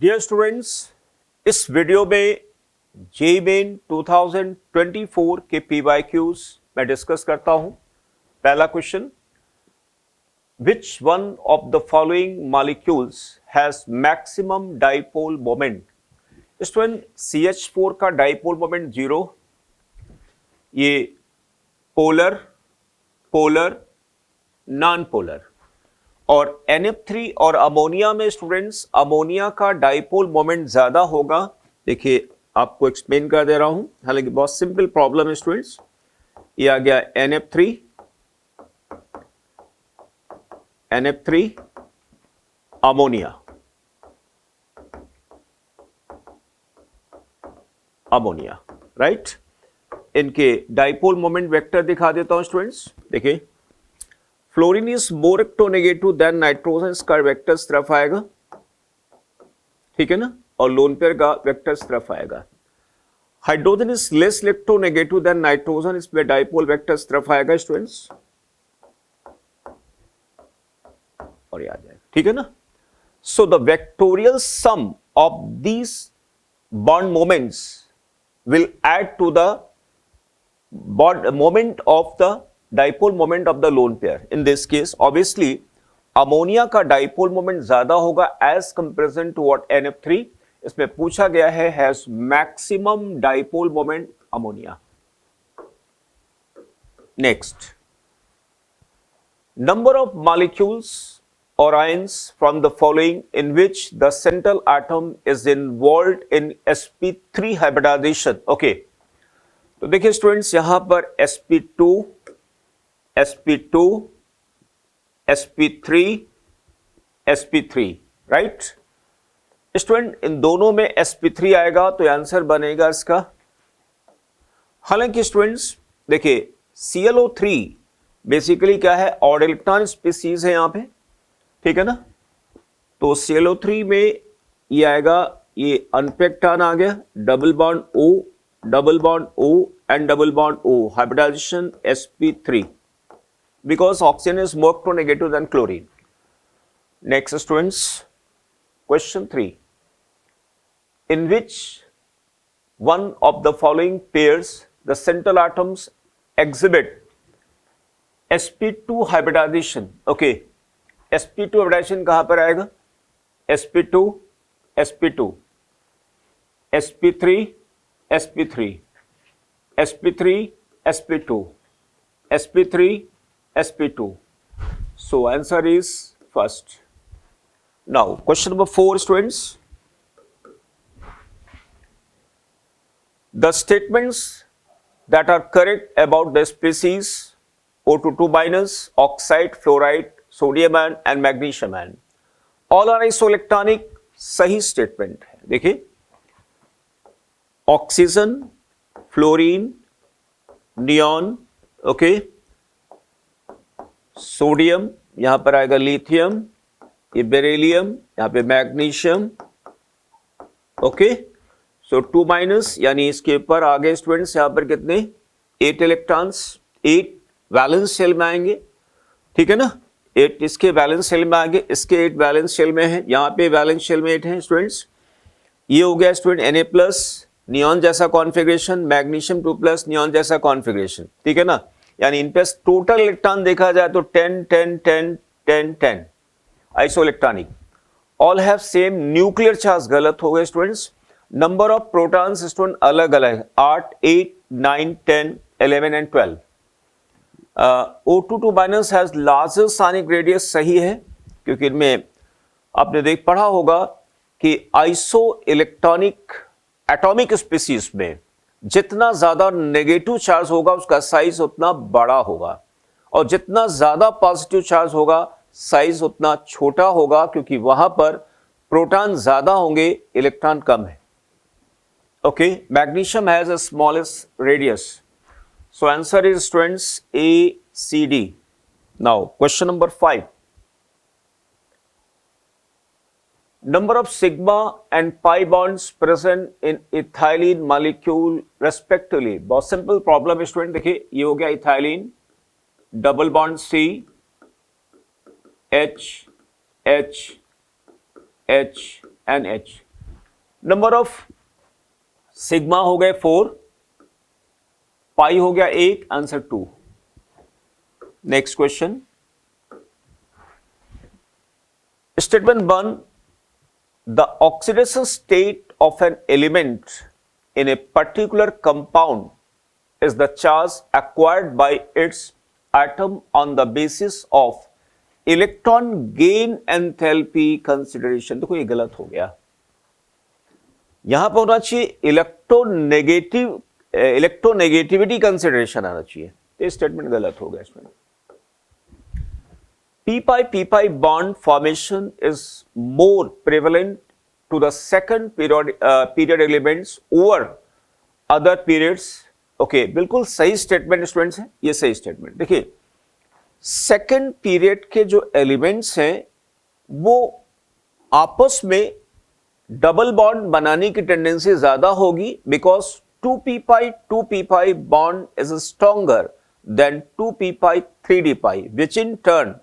Dear students, इस video में JEE main 2024 के पीवाईक्यूज मैं डिस्कस करता हूं। पहला question, which one of the following molecules has maximum dipole moment. Student, CH4 का डाइपोल मोमेंट 0, ये पोलर, पोलर, नॉन पोलर। और NF3 और अमोनिया में स्टूडेंट्स अमोनिया का डाइपोल मोमेंट ज्यादा होगा। देखिए, आपको एक्सप्लेन कर दे रहा हूं, हालांकि बहुत सिंपल प्रॉब्लम है स्टूडेंट्स। ये आ गया NF3 अमोनिया, अमोनिया, राइट। इनके डाइपोल मोमेंट वेक्टर दिखा देता हूं स्टूडेंट्स। देखिए, fluorine is more electronegative than nitrogen, इसका वेक्टर इस तरफ आएगा, ठीक है ना, और लोन पेयर का वेक्टर इस तरफ आएगा। Hydrogen is less electronegative than nitrogen, इसमें डाइपोल वेक्टर इस तरफ आएगा स्टूडेंट्स, और ये आ जाएगा, ठीक है ना। So the vectorial sum of these bond moments will add to the bond moment of the dipole moment of the lone pair. In this case, obviously, ammonia का डाइपोल मोमेंट ज्यादा होगा as comparison to what NF3। इसमें पूछा गया है has maximum dipole moment ammonia. Next, number of molecules और ions from the following in which the central atom is involved in sp3 hybridization. Okay, तो देखिए students, यहां पर sp2, sp2, sp3, sp3, right. Student, इन दोनों में sp3 आएगा तो answer बनेगा इसका। हालांकि स्टूडेंट्स देखिए, ClO3 बेसिकली क्या है, ऑड इलेक्ट्रॉन स्पीसीज है यहां पे, ठीक है ना। तो ClO3 में ये आएगा, ये अनपेक्टान आ गया, double bond O, double bond O and double bond O, hybridization sp3, because oxygen is more electronegative than chlorine. Next students, question 3, in which one of the following pairs the central atoms exhibit sp2 hybridization? Okay, sp2 hybridization कहां पर आएगा, sp2, sp2, sp3, sp3, sp3, sp2, sp3, sp2. So answer is first. Now question number 4 students, the statements that are correct about the species O22 minus, oxide, fluoride, sodium ion and magnesium ion, all are isoelectronic, सही statement है। देखिए, oxygen, fluorine, neon, okay, sodium, यहां पर आएगा lithium, ये beryllium, यहां पे magnesium, okay. सो 2 minus, यानी इसके ऊपर आगे स्टूडेंट्स यहां पर कितने, 8 इलेक्ट्रॉन्स, 8 वैलेंस शेल में आएंगे, ठीक है ना। 8 इसके वैलेंस शेल में आएंगे, इसके 8 वैलेंस शेल में है, यहां पे वैलेंस शेल में 8 है स्टूडेंट्स। ये हो गया स्टूडेंट Na+, नियॉन जैसा कॉन्फ़िगरेशन, मैग्नीशियम 2+, नियॉन जैसा कॉन्फ़िगरेशन, ठीक है ना। यानी इन पे टोटल इलेक्ट्रॉन देखा जाए तो 10 10 10 10 10 iso electronic, all have same nuclear charge. गलत हो गए students. Number of protons student अलग अलग है, 8 8 9 10 11 and 12। O22 minus has largest sonic radius, सही है, क्योंकि इनमें आपने पढ़ा होगा कि आइसो इलेक्ट्रॉनिक एटॉमिक स्पीसीज में जितना ज्यादा नेगेटिव चार्ज होगा उसका साइज उतना बड़ा होगा, और जितना ज्यादा पॉजिटिव चार्ज होगा साइज उतना छोटा होगा, क्योंकि वहां पर प्रोटॉन ज्यादा होंगे, इलेक्ट्रॉन कम है। Okay, magnesium has a smallest radius, so answer is students ACD। Now question number 5, number of sigma and pi bonds present in ethylene molecule respectively। बहुत सिंपल प्रॉब्लम है स्टूडेंट। देखिए, ये हो गया ethylene, double bond C, H H H and H, number of sigma हो गए 4, पाई हो गया 8, answer 2। Next question, statement 1, the oxidation state of an element in a particular compound is the charge acquired by its atom on the basis of electron gain enthalpy consideration। देखो ये गलत हो गया, यहां पर होना चाहिए इलेक्ट्रोनेगेटिविटी कंसिडरेशन आना चाहिए, तो स्टेटमेंट गलत हो गया इसमें। p pi bond formation is more prevalent to the second period elements over other periods। Okay, बिल्कुल सही स्टेटमेंट स्टूडेंट्स है, ये सही स्टेटमेंट। देखिए सेकंड पीरियड के जो एलिमेंट्स हैं वो आपस में डबल बॉन्ड बनाने की टेंडेंसी ज्यादा होगी, because 2p pi bond is stronger than 2p pi 3d pi, which in turn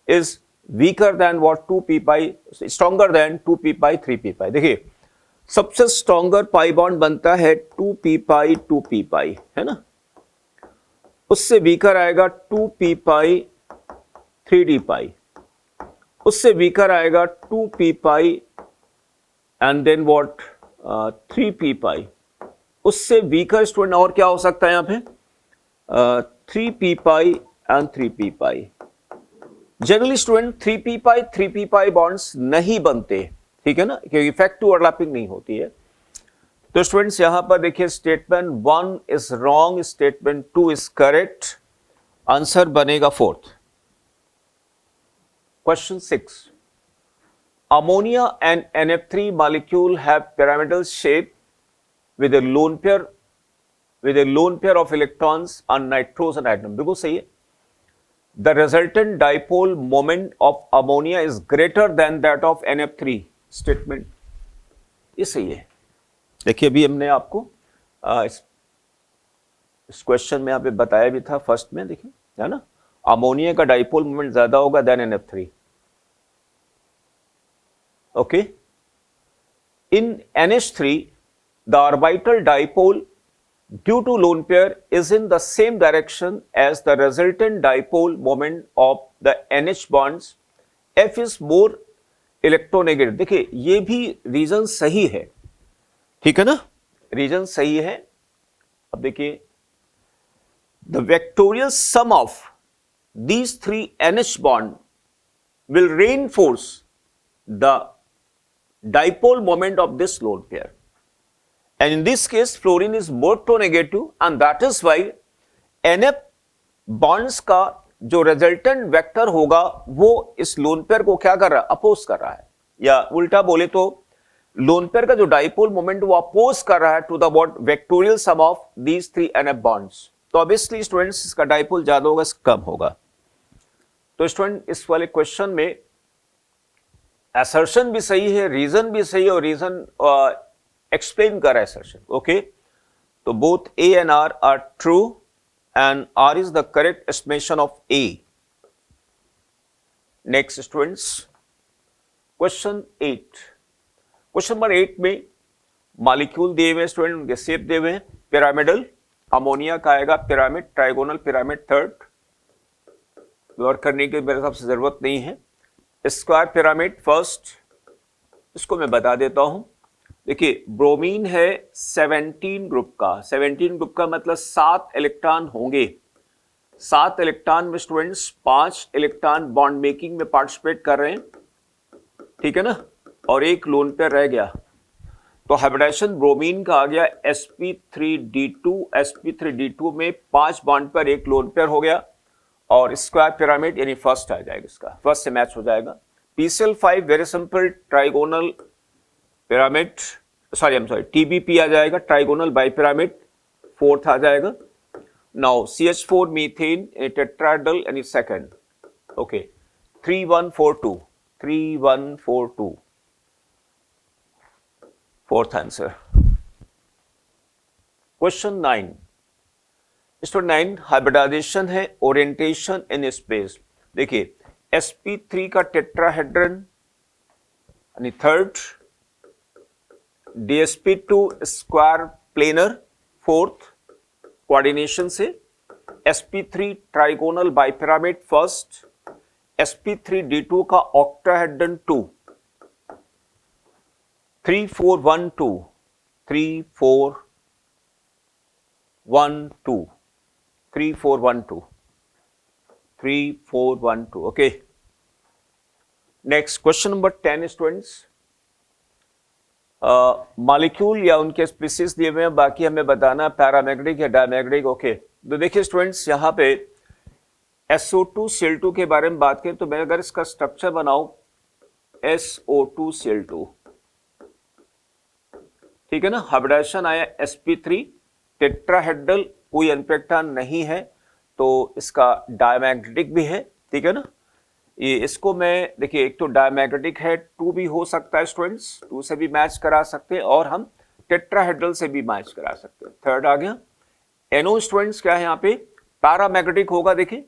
is weaker than what 2p pi, stronger than 2p pi 3p pi। देखिए सबसे स्ट्रॉन्गर पाई बॉन्ड बनता है 2p pi 2p pi, है ना, उससे weaker आएगा 2p pi 3d pi, उससे weaker आएगा 2p pi and then what 3p pi, उससे वीकर स्टूडेंट और क्या हो सकता है यहां पे 3p pi and 3p pi। Generally student 3p pi bonds नहीं बनते, ठीक है ना, क्योंकि इफेक्टिव ओवरलैपिंग नहीं होती है। तो स्टूडेंट्स यहां पर देखिए statement 1 is wrong, statement 2 is correct, answer बनेगा 4th। Question 6, ammonia and NF3 molecule have pyramidal shape with a lone pair of electrons on nitrogen atom। बिल्कुल सही है। The resultant dipole moment of ammonia is greater than that of NF3 statement, ये सही है। देखिए अभी हमने आपको इस क्वेश्चन में यहाँ पे बताया भी था फर्स्ट में, देखिए है ना, अमोनिया का डाइपोल मोमेंट ज्यादा होगा then NF3। Okay, in NH3 the orbital dipole due to lone pair is in the same direction as the resultant dipole moment of the NH bonds, F is more electronegative। देखिए ये भी reason सही है, ठीक है ना, reason सही है। अब देखिए the vectorial sum of these three NH bond will reinforce the dipole moment of this lone pair, and in this case fluorine is more negative, and that is why NF bonds का जो resultant vector होगा वो इस lone pair को क्या कर रहा है, अपोज कर रहा है, या उल्टा बोले तो लोन पेयर का जो डाइपोल मोमेंट वो अपोज कर रहा है to the what vectorial sum of these 3 NF bonds. तो ऑब्वियसली स्टूडेंट्स इसका डाइपोल ज्यादा होगा, कम होगा। तो स्टूडेंट इस वाले क्वेश्चन में असर्शन भी सही है, रीजन भी सही है, और रीजन एक्सप्लेन कर रहा है असर्शन। ओके, तो both A and R are true and R is the correct estimation of A। Next students, question 8। Question number 8 में मॉलिक्यूल दिए हुए स्टूडेंट, उनके शेप दिए हुए हैं पिरामिडल। अमोनिया का आएगा pyramid, trigonal pyramid third, work करने की मेरे हिसाब से जरूरत नहीं है। स्क्वायर पिरामिड फर्स्ट, इसको मैं बता देता हूं। देखिए ब्रोमीन है 17 ग्रुप का, 17 ग्रुप का मतलब 7 इलेक्ट्रॉन होंगे। 7 इलेक्ट्रॉन में स्टूडेंट्स 5 इलेक्ट्रॉन बॉन्ड मेकिंग में पार्टिसिपेट कर रहे हैं, ठीक है ना, और एक लोन पेयर रह गया। तो हाइब्रिडाइजेशन ब्रोमीन का आ गया sp3d2, sp3d2 में 5 बॉन्ड पर एक लोन पेयर हो गया, और स्क्वायर पिरामिड यानी फर्स्ट आ जाएगा, इसका फर्स्ट से मैच हो जाएगा। PCl5 very simple trigonal pyramid, sorry I am sorry TBP आ जाएगा, ट्राइगोनल बाई पिरामिड फोर्थ आ जाएगा। नाउ CH4 मीथेन टेट्राहेड्रल यानी second. Okay 3142, 3142 fourth answer. Question 9, student 9 hybridization है, ओरिएंटेशन इन स्पेस। देखिए sp3 का टेट्राहेड्रन यानी third, DsP2 square planar fourth coordination से, sp3 trigonal bipyramid first, sp3d2 का octahedron 2, 3 4 1 2, 3 4 1 2, 3 4 1 2, 3 4 1 2. Okay. Next question number 10 students. Molecule या उनके species दिए हुए हैं, बाकी हमें बताना पैरामैग्नेटिक या डायमैग्नेटिक. ओके, तो देखिए स्टूडेंट्स, यहाँ पे SO2Cl2 के बारे में बात करें तो मैं अगर इसका स्ट्रक्चर बनाऊं SO2Cl2, ठीक है ना, हाइब्रिडाइजेशन आया sp3 टेट्राहेड्रल, कोई अनपेक्टान नहीं है तो इसका डायमैग्नेटिक भी है, ठीक है ना. ये इसको मैं देखिए, एक तो डायमैग्नेटिक है, 2 भी हो सकता है स्टूडेंट्स, 2 से भी मैच करा सकते हैं और हम टेट्राहेड्रल से भी मैच करा सकते हैं. थर्ड आ गया. NO स्टूडेंट्स क्या है यहाँ पे, पैरामैग्नेटिक होगा. देखिए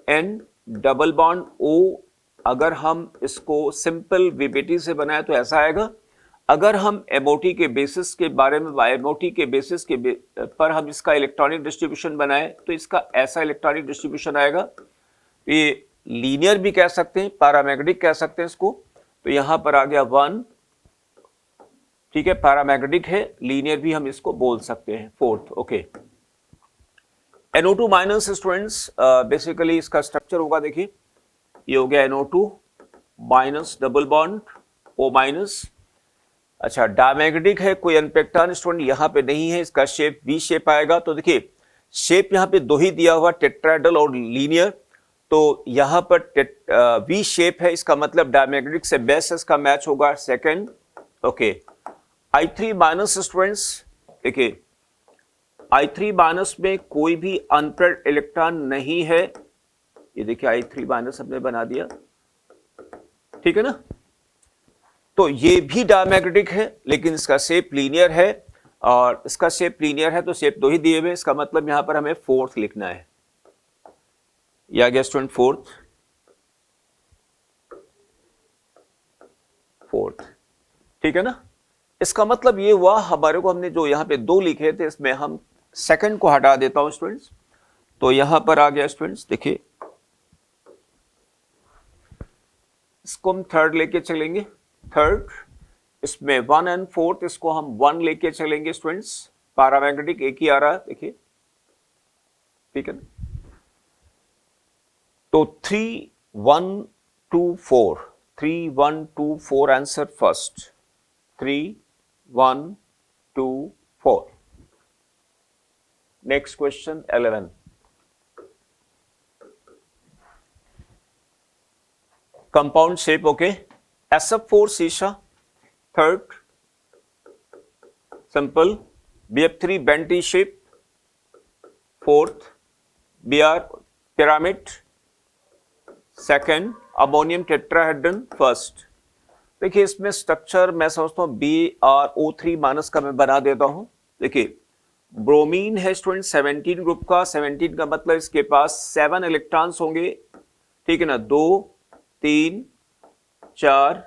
N डबल बॉन्ड O, अगर हम इसको सिंपल VBT से बनाए तो ऐसा आएगा. अगर हम MOT के बेसिस के बारे में, MOT के बेसिस के पर हम इसका इलेक्ट्रॉनिक डिस्ट्रीब्यूशन बनाए तो इसका ऐसा इलेक्ट्रॉनिक डिस्ट्रीब्यूशन आएगा. ये लीनियर भी कह सकते हैं, पैरामैग्नेटिक कह सकते हैं इसको. तो यहां पर आ गया 1, ठीक है, पैरामैग्नेटिक है, लीनियर भी हम इसको बोल सकते हैं. Fourth, okay. NO2 minus students, basically इसका स्ट्रक्चर होगा, देखिए ये हो गया NO2 minus double bond O minus. अच्छा, डायमैग्नेटिक है, कोई अनपेक्टान स्टूडेंट यहाँ पे नहीं है, इसका शेप V शेप आएगा. तो देखिए शेप यहाँ पे 2 ही दिया हुआ, टेट्राहेड्रल और लीनियर. तो यहाँ पर V शेप है, इसका मतलब डायमैग्नेटिक से बेस इसका मैच होगा. Second, okay. I3 minus students, देखिए I3 माइनस में कोई भी अनपेयर्ड इलेक्ट्रॉन नहीं है. ये देखिए I3 माइनस हमने बना दिया, ठीक है ना. तो ये भी डायमैग्नेटिक है लेकिन इसका शेप लीनियर है, और इसका शेप लीनियर है तो शेप 2 ही दिए हुए, इसका मतलब यहां पर हमें फोर्थ लिखना है. या गया स्टूडेंट फोर्थ, ठीक है ना. इसका मतलब ये हुआ हमारे को, हमने जो यहाँ पे 2 लिखे थे इसमें हम सेकंड को हटा देता हूं स्टूडेंट्स. तो यहां पर आ गया स्टूडेंट्स, देखिए इसको हम थर्ड लेके चलेंगे. थर्ड, इसमें 1 एंड फोर्थ, इसको हम 1 लेके चलेंगे स्टूडेंट्स. पैरामैग्नेटिक एक ही आ रहा है, देखिए, ठीक है ना. तो 3 1 2 4, 3 1 2 4 answer first. 3 1 2 4. Next question 11. Compound shape, okay. SF4 शीशा. Third, simple. BF3 bent shape. Fourth, BR pyramid. Second, ammonium tetrahedron. First. देखिए इसमें स्ट्रक्चर मैं समझता हूं BrO3 माइनस का मैं बना देता हूं. देखिए ब्रोमीन है स्टूडेंट 17 ग्रुप का. 17 का मतलब इसके पास 7 इलेक्ट्रॉन्स होंगे, ठीक है ना. 2 3 4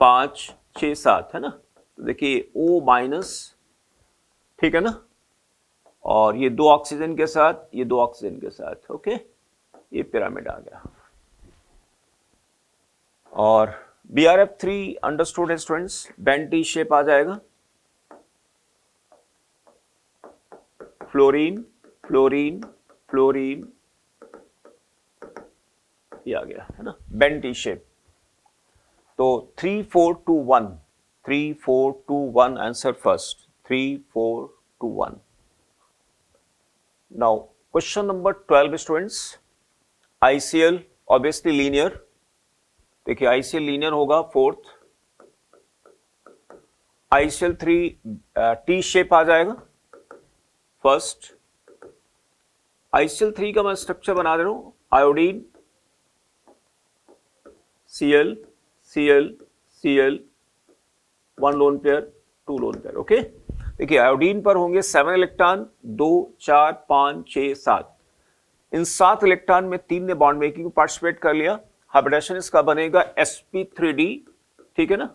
5 6 7 है ना. तो देखिए O माइनस, ठीक है ना, और ये 2 ऑक्सीजन के साथ, ये 2 ऑक्सीजन के साथ, ओके. ये पिरामिड आ गया. और BrF3 अंडरस्टूड है स्टूडेंट्स, बेंटी शेप आ जाएगा. फ्लोरीन फ्लोरीन फ्लोरीन, ये आ गया है ना, बेंटी शेप. तो 3 4 2 1, 3 4 2 1 answer first. 3 4 2 1. Now question number 12 students. ICl obviously linear. देखिए ICl लीनियर होगा. फोर्थ, ICl3 T शेप आ जाएगा. फर्स्ट, ICl3 का मैं स्ट्रक्चर बना दे रहा हूं. Iodine, Cl Cl Cl, 1 lone pair 2 lone pair, okay. देखिए आयोडीन पर होंगे 7 इलेक्ट्रॉन, 2 4 5 6 7. इन 7 इलेक्ट्रॉन में 3 ने बॉन्ड मेकिंग पार्टिसिपेट कर लिया. हाइब्रिडेशन इसका बनेगा sp3d, ठीक है ना.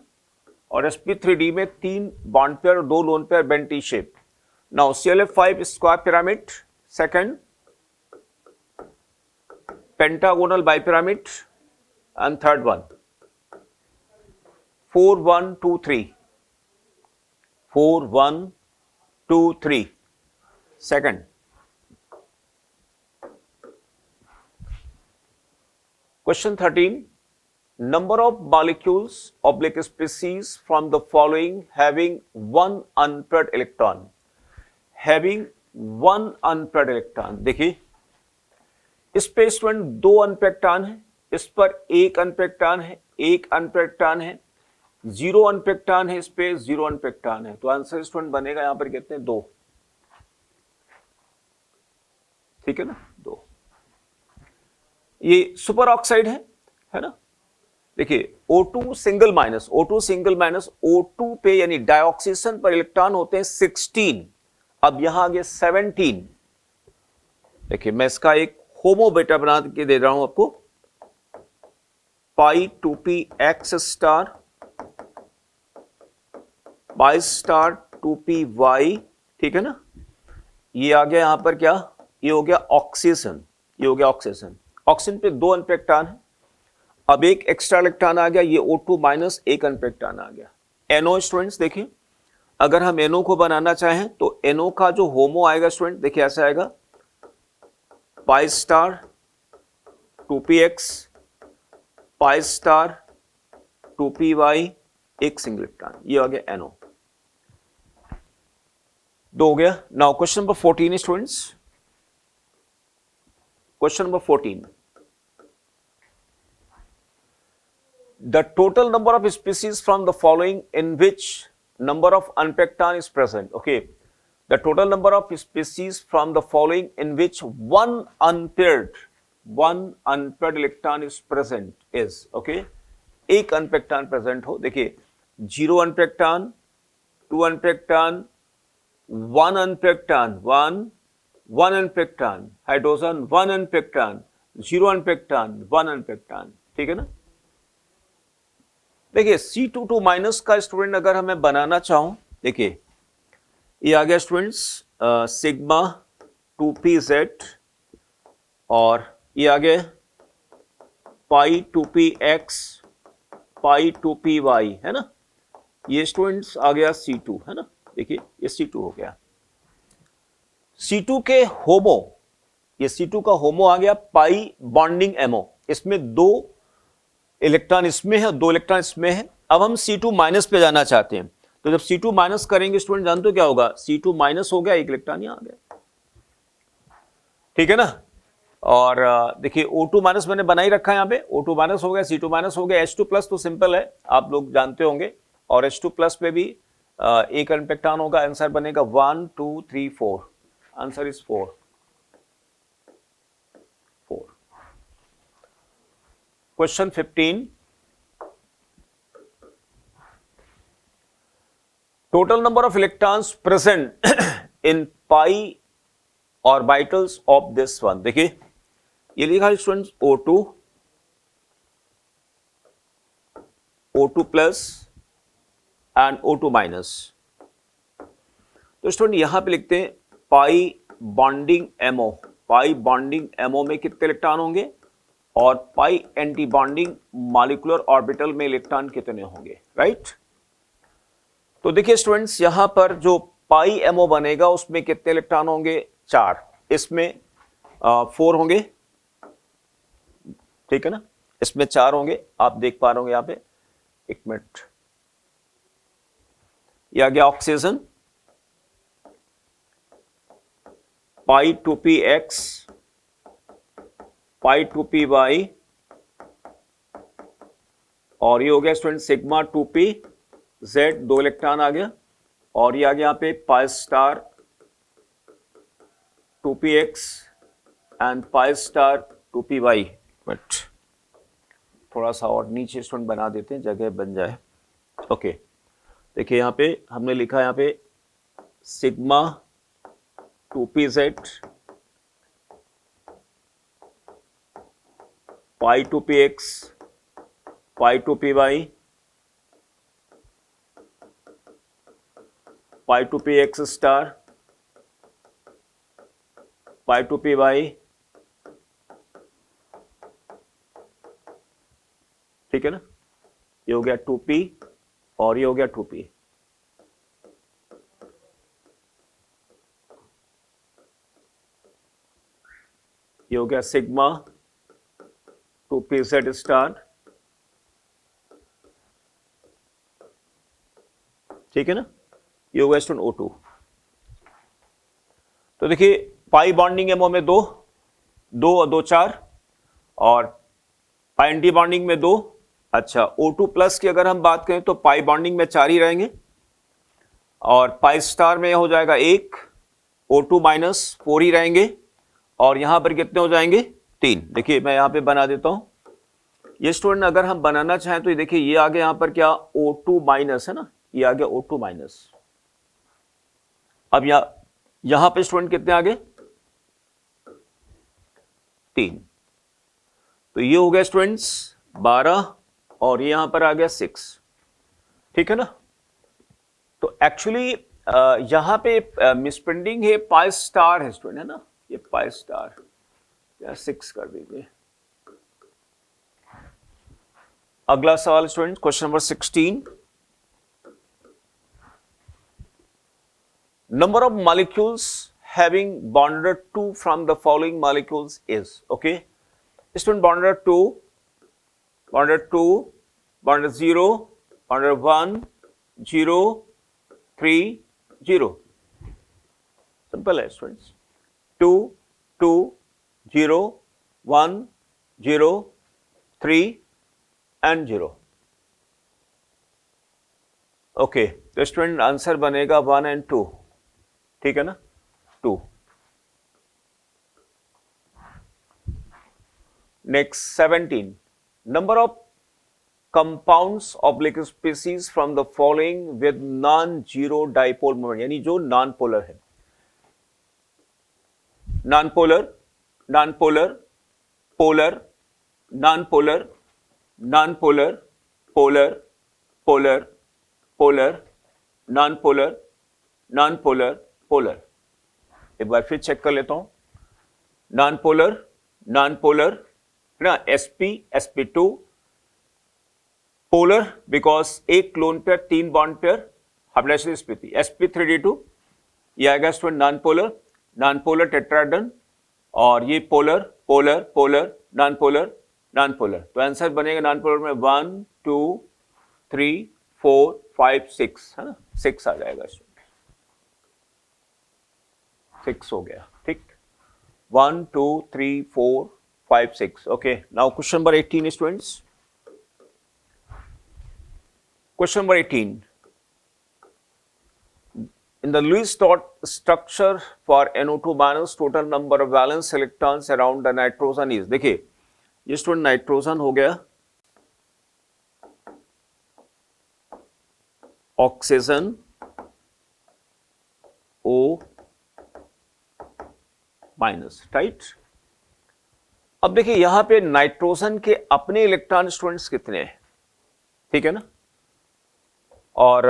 और sp3d में 3 बॉन्ड पेयर और 2 lone pair bent T shape. Now ClF5 square pyramid, second pentagonal bipyramid, and third one 4 1 2 3, 4 1 2 3. Second, question 13, number of molecules oblique species from the following having one unpaired electron. Having one unpaired electron, देखिए इस पे student 2 अनपेक्टान है, इस पर 1 अनपेक्टान है, 1 अनपेक्टान है, 0 अनपेक्टान है, इस पे 0 अनपेक्टान है. तो आंसर स्टूडेंट बनेगा यहां पर कितने? 2. ठीक है ना, 2. ये सुपर ऑक्साइड है ना. देखिए O2 single minus, O2 single minus, O2 पे यानी डाइऑक्सीजन पर इलेक्ट्रॉन होते हैं 16. अब यहां आ गया 17. देखिए मैं इसका एक होमो बेटा बना के दे रहा हूं आपको. पाई 2p x star pi star 2p y. ठीक है ना. ये आ गया यहां पर क्या? ये हो गया ऑक्सीजन. ये हो गया ऑक्सीजन. ऑक्सीजन पे 2 अनपेक्टान है. अब एक एक्स्ट्रा इलेक्ट्रॉन आ गया, ये O2 माइनस 1 अनपेक्टान आ गया. NO स्टूडेंट्स देखिए, अगर हम NO को बनाना चाहें तो NO का जो होमो आएगा स्टूडेंट, देखिए ऐसा आएगा pi star 2px pi star 2py, एक सिंगल इलेक्ट्रॉन. ये आ गया NO. 2 हो गया. Now question number 14 students. Question number 14, the total number of species from the following in which number of unpectan is present. Okay, the total number of species from the following in which one unpaired electron is present is. Okay, एक अनपेक्टान present हो. देखिए 0 अनपेक्टान, 2 अनपेक्टान, 1 अनपेक्टान, 1 अनपेक्टान, hydrogen 1 अनपेक्टान, 0 अनपेक्टान, 1 अनपेक्टान. ठीक है ना. देखिए C22 minus का student अगर हमें बनाना चाहूं, देखिए ये आ गया स्टूडेंट्स सिग्मा 2pz और ये आ गया पाई 2px पाई 2py है ना. ये स्टूडेंट्स आ गया C2 है ना. देखिए ये C2 हो गया. C2 के होमो, ये C2 का होमो आ गया पाई बॉन्डिंग MO. इसमें 2 इलेक्ट्रॉन इसमें है, 2 इलेक्ट्रॉन इसमें है. अब हम C2 माइनस पे जाना चाहते हैं, तो जब C2 माइनस करेंगे स्टूडेंट जानते हो क्या होगा? C2 माइनस हो गया, एक इलेक्ट्रॉन यहां आ गया. ठीक है ना. और देखिए O2 माइनस मैंने बना ही रखा है यहां पे. O2 माइनस हो गया, C2 माइनस हो गया. H2 प्लस तो सिंपल है, आप लोग जानते होंगे. और H2 प्लस पे भी एक अनपेक्टान होगा. आंसर बनेगा 1 2 3 4. Answer is 4. Question 15, total number of electrons present in pi orbitals of this one. देखिए ये लिखा है students O2 plus and O2 minus. तो स्टूडेंट यहां पे लिखते हैं pi bonding MO. Pi bonding MO में कितने इलेक्ट्रॉन होंगे और पाई एंटी बॉन्डिंग मॉलिक्यूलर ऑर्बिटल में इलेक्ट्रॉन कितने होंगे. राइट. तो देखिए स्टूडेंट्स यहां पर जो पाई MO बनेगा उसमें कितने इलेक्ट्रॉन होंगे? 4. इसमें 4 होंगे. ठीक है ना. इसमें 4 होंगे. आप देख पा रहे होंगे यहां पे. एक मिनट, ये आ गया ऑक्सीजन पाई 2px पाई 2py और ये हो गया स्टूडेंट सिग्मा 2pz. 2 इलेक्ट्रॉन आ गया. और ये आ गया यहां पे pi star 2px and pi star 2py. But थोड़ा सा और नीचे स्टूडेंट बना देते हैं, जगह बन जाए. ओके देखिए यहां पे हमने लिखा यहां पे sigma 2pz pi 2px pi 2py pi two P X star, pi two P Y, ठीक है ना, ये हो गया 2p और ये हो गया 2p। ये हो गया सिग्मा 2pz स्टार, ठीक है ना, ये हो गया स्टूडेंट O2। तो देखिए पाई बॉन्डिंग एमओ में 2 और 2 4, और पाई एंटी बॉन्डिंग में 2। अच्छा O2 प्लस की अगर हम बात करें तो पाई बॉन्डिंग में 4 ही रहेंगे, और पाई स्टार में हो जाएगा 1, O2 माइनस 4 ही रहेंगे, और यहां पर कितने हो जाएंगे 3। देखिए मैं यहां पे बना देता हूं, ये स्टूडेंट अगर हम बनाना चाहें तो ये देखिए ये आगे यहां पर क्या O2 माइनस है ना, ये आ गया O2 माइनस। अब यहां पे स्टूडेंट कितने आ गए 3, तो ये हो गया स्टूडेंट्स 12, और ये यहां पर आ गया 6, ठीक है ना। तो एक्चुअली यहां पे मिसप्रिंटिंग है, पाई स्टार है स्टूडेंट, है ना, ये पाई स्टार, या 6 कर दीजिए। अगला सवाल student, question number 16, number of molecules having bonded to from the following molecules is, okay, student bonded 2, bonded 2, bonded 0, bonded 1, 0, 3, 0, simple है students, 2, 2, 0, 1, 0, 3 and 0, okay, तो स्टूडेंट आंसर बनेगा 1 and 2, ठीक है ना, 2। Next 17, number of compounds oblique species from the following with non zero dipole moment, यानी जो non polar है, non polar, non polar, polar, non polar, non polar, polar, polar, polar, non polar, non polar, polar. एक बार फिर check कर लेता हूं, non polar, non polar ना, sp, sp2, polar because एक clone pair 3 bond pair hybridization sp3, sp3d2, ये आएगा student non polar, non polar tetrahedron, और ये polar, polar, polar, non polar, non polar. तो आंसर बनेगा नॉन पोलर में 1, 2, 3, 4, 5, 6, है ना, 6 आ जाएगा, 6 हो गया, ठीक, 1, 2, 3, 4, 5, 6, okay. Now question number 18 students, question number 18, in the Lewis dot structure for NO2 minus total number of valence electrons around the nitrogen is, देखिए ये स्टूडेंट नाइट्रोजन हो गया, ऑक्सीजन O माइनस, राइट। अब देखिए यहां पे नाइट्रोजन के अपने इलेक्ट्रॉन स्टूडेंट्स कितने हैं, ठीक है ना, और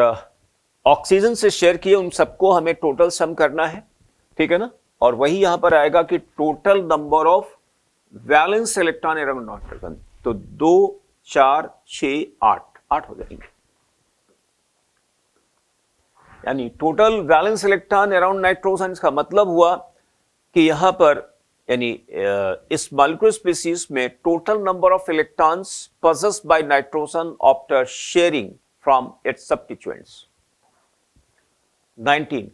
ऑक्सीजन से शेयर किए उन सबको हमें टोटल सम करना है, ठीक है ना, और वही यहां पर आएगा कि total number of valence electron around nitrogen, तो 2, 4, 6, 8 हो जाएंगे, यानी total valence electron around nitrogen, इसका मतलब हुआ कि यहां पर यानी इस मॉलिक्यूलर स्पीसीज में total number of electrons possessed by nitrogen after sharing from its substituents। 19,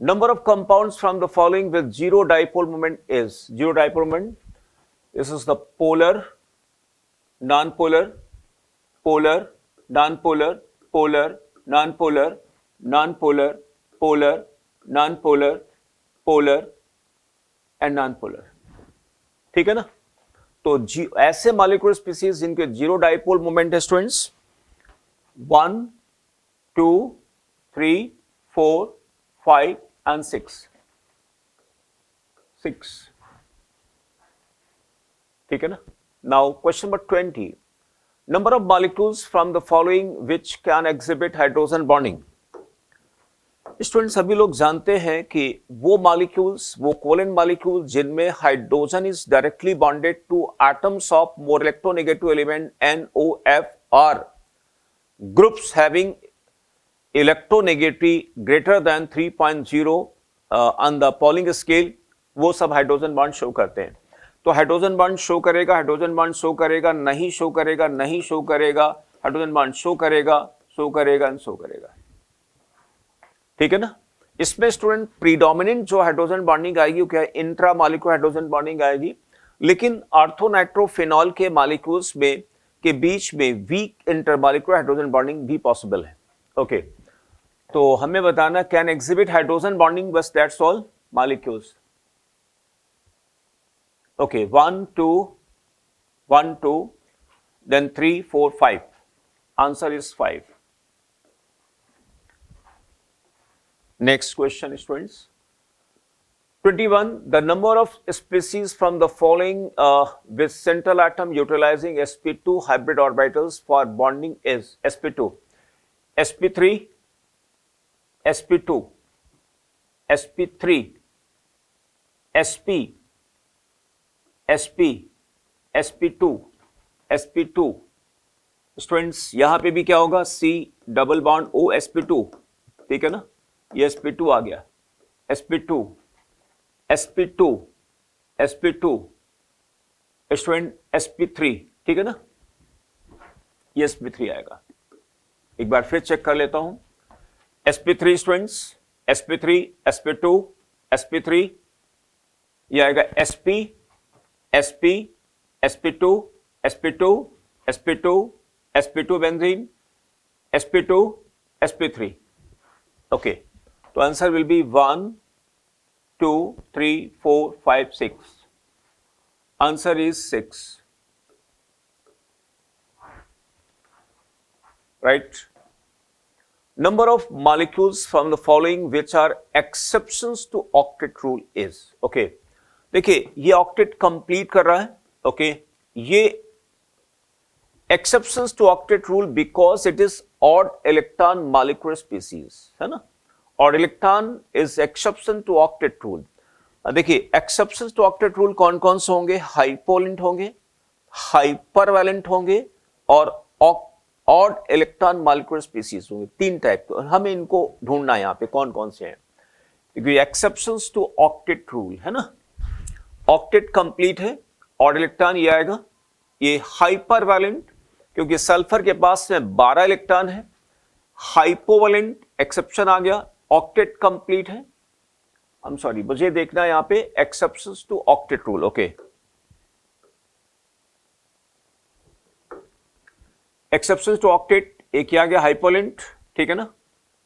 number of compounds from the following with zero dipole moment is, zero dipole moment, this is the polar, non-polar, polar, non-polar, polar, non-polar, non-polar, polar, non-polar, polar and non polar, ठीक है ना। तो ऐसे molecular species जिनके zero dipole moment है students 1, 2, 3, 4, 5 and 6, ठीक है ना। Now question number 20, number of molecules from the following which can exhibit hydrogen bonding, student सभी लोग जानते हैं कि वो मॉलिक्यूल्स, वो कोवेलेंट मॉलिक्यूल्स जिनमें hydrogen is directly bonded to atoms of more electronegative element NOF are groups having electronegativity greater than 3.0 on the polling scale, वो सब हाइड्रोजन बॉन्ड शो करते हैं। तो हाइड्रोजन बॉन्ड शो करेगा, हाइड्रोजन बॉन्ड शो करेगा, नहीं show करेगा, नहीं शो करेगा, हाइड्रोजन बॉन्ड शो करेगा, शो करेगा एंड शो करेगा। ठीक है ना। इसमें स्टूडेंट प्रीडोमिनेंट जो हाइड्रोजन बॉन्डिंग आएगी वो क्या है, इंट्रा मॉलिक्यूलर हाइड्रोजन बॉन्डिंग आएगी। लेकिन ऑर्थोनाइट्रोफिनॉल के मॉलिक्यूल्स में के बीच में वीक इंटरमॉलिक्यूलर हाइड्रोजन बॉन्डिंग भी पॉसिबल है। ओके, तो हमें बताना कैन एग्जिबिट हाइड्रोजन बॉन्डिंग, बस that's all molecules. Okay, 1 2 1 2 then 3 4 5, answer is 5. Next question, students. 21. The number of species from the following with central atom utilizing sp2 hybrid orbitals for bonding is sp2, sp3, sp2, sp3, sp, sp, sp2, sp2. Students यहां पे भी क्या होगा, C double bond O sp2, ठीक है ना, ये sp2 आ गया, sp2, sp2, sp2, student sp3, ठीक है ना, ये sp3 आएगा। एक बार फिर चेक कर लेता हूं, sp3 students, sp3, sp2, sp3, ये आएगा sp, sp, sp2, sp2, sp2, sp2 benzene, sp2, sp3. Okay, so answer will be 1 2 3 4 5 6. Answer is 6. Right. Number of molecules from the following which are exceptions to octet rule is. Okay, देखिए ये octet complete कर रहा है। Okay, ये exceptions to octet rule because it is odd electron molecular species, है ना। odd electron is exception to octet rule। देखिए exceptions to octet rule कौन कौन से होंगे, हाइपोवेलेंट होंगे, हाइपरवेलेंट होंगे और odd electron molecular species होंगे, तीन टाइप। तो हमें इनको ढूंढना है यहाँ पे कौन कौन से हैं, क्योंकि exceptions to octet rule है ना। octet complete है, odd electron ये आएगा, ये हाइपरवेलेंट क्योंकि सल्फर के पास में 12 इलेक्ट्रॉन है, हाइपोवेलेंट एक्सेप्शन आ गया, ऑक्टेट कंप्लीट है। आई एम सॉरी, मुझे देखना है यहां पे exceptions to octet rule. Okay, exceptions to octet एक आ गया हाइपोवेलेंट, ठीक है ना,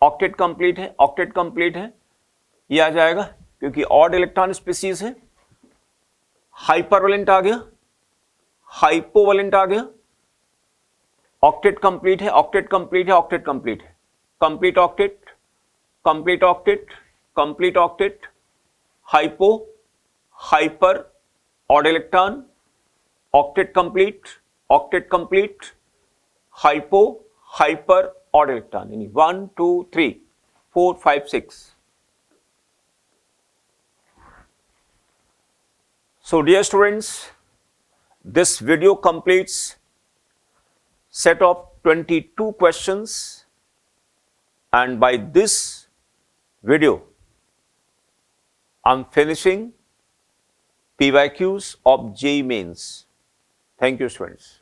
ऑक्टेट कंप्लीट है, ऑक्टेट कंप्लीट है, ये आ जाएगा क्योंकि ऑड इलेक्ट्रॉन स्पीसीज है। हाइपरवेलेंट आ गया, हाइपोवेलेंट आ गया, ऑक्टेट कंप्लीट है, ऑक्टेट कंप्लीट है, ऑक्टेट कंप्लीट है, complete octet, complete octet, complete octet, hypo, hyper, odd electron, octet complete, hypo, hyper, odd electron, यानी 1 2 3 4 5 6। So dear students, this video completes set of 22 questions, and by this video I'm finishing PYQs of JEE Mains. Thank you, students.